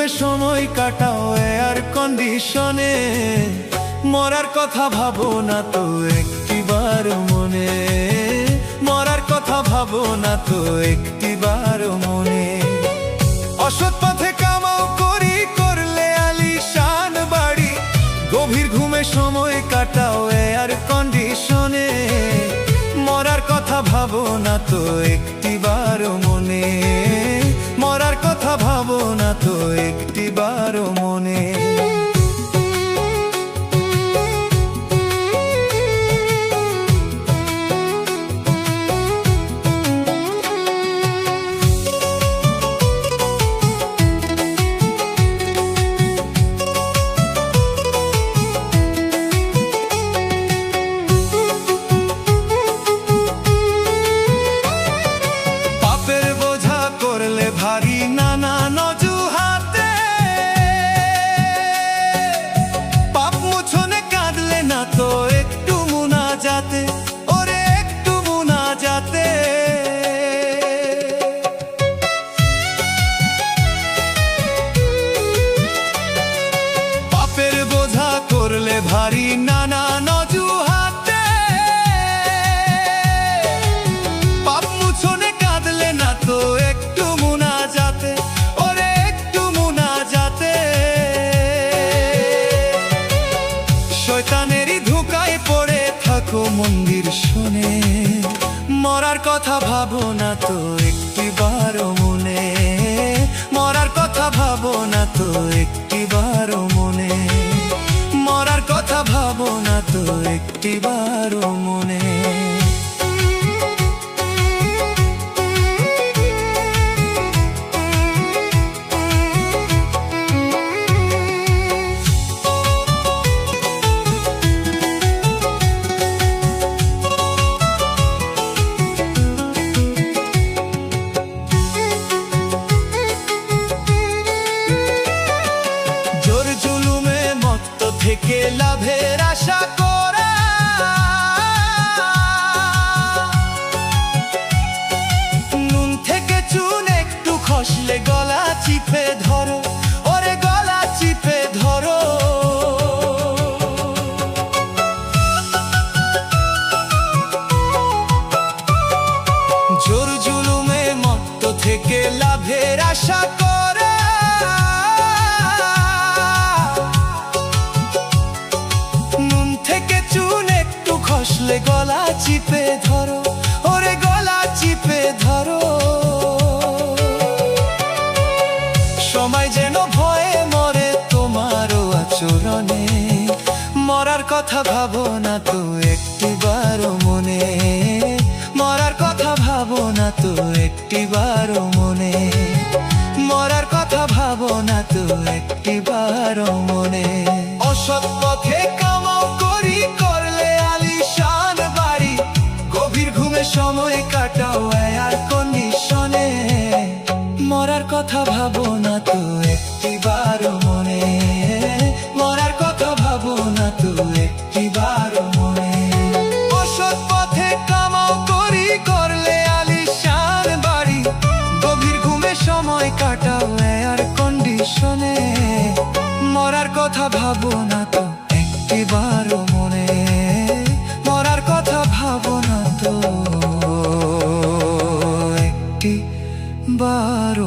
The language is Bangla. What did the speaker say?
ঘুমে সময় কাটাও এয়ার কন্ডিশনে, মরার কথা ভাবো না তো একটিবার মনে, মরার কথা ভাবো না তো একটিবার মনে। অসৎ পথে কামাও করি করলে আলিশান বাড়ি, গভীর ঘুমে সময় কাটাও এয়ার কন্ডিশনে, মরার কথা ভাবো না তো একটিবার মনে, মরার কথা ভাবো না তো একটিবার মনে। ভারী নানান অজুহাতে পাপ মুছনে কাঁদলে না তো একটু মুনাজাতে, ওরে একটু মুনাজাতে। পাপের বোঝা করলে ভারী নানান অজুহাতে, পাপ মুছনে কাঁদলে না তো একটু মুনাজাতে, ওরে একটু মুনাজাতে। শয়তানেরই ধোঁকায় পড়ে থাকো মন্দির শুনে, মরার কথা ভাবো না তো একটিবার মনে, মরার কথা ভাবো না তো একটিবার মনে, মরার কথা ভাবো না তো একটিবার মনে। থেকে লাভের আশা করা, নুন থেকে চুন একটু খসলে গলা চিপে ধরো, ওরে গলা চিপে ধরো। জোর জুলুমে মত্ত থেকে লাভের আশা করা, খসলে গলা চিপে ধরো, ওরে গলা চিপে ধরো। সময় যেন ভয়ে মরে তোমারও আচরণে, মরার কথা ভাবো না তো একটিবার মনে, মরার কথা ভাবো না তো একটিবার মনে, মরার কথা ভাবো না তো একটিবার মনে। অসৎ পথে কামাও করি করলে আলিশান বাড়ি, গভীর ঘুমে সময় কাটাও এয়ার কন্ডিশনে, মরার কথা ভাবো না তো একটিবার মনে, মরার কথা ভাবো না তো একটিবার মনে। অসৎ পথে কামাও করি করলে আলিশান বাড়ি, গভীর ঘুমে সময় কাটাও এয়ার কন্ডিশনে, মরার কথা ভাবো না তো একটিবার মনে, মরার কথা ভাবো না তো একটিবার।